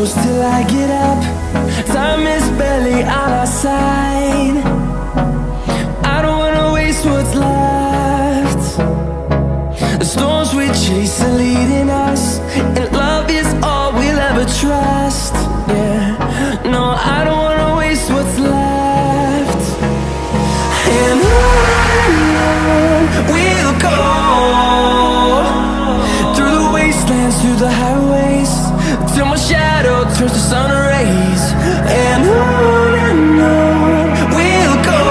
close till I get up. Time is barely on our side. I don't wanna waste what's left. The storms we chase are leading us, and love is all we'll ever trust. Yeah, no, I don't wanna waste what's left. And on we'll go, through the wastelands, through the highways, till my shadow turns to sun rays. And on we'll go,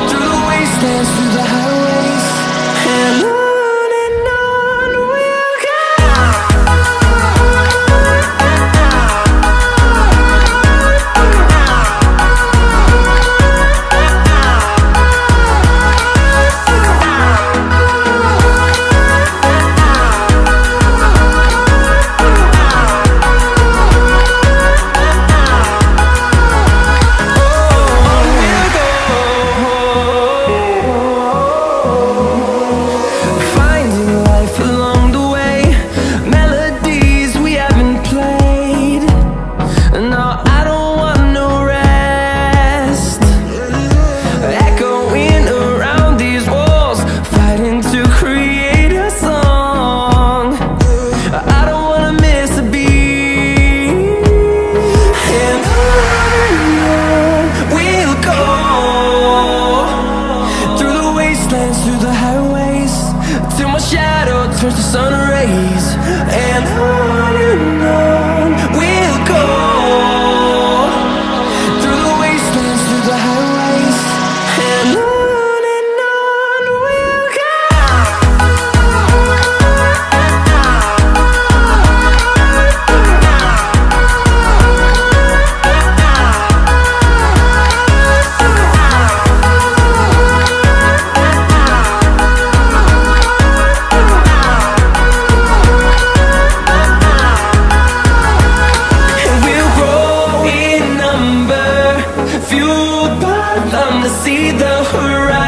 through the wastelands, through the highways, and on we'll go. Through the highways, till my shadow turns to sun rays. And on we'll go, through the wastelands, through the highways, and on we'll go. Fueled by them to see the horizon.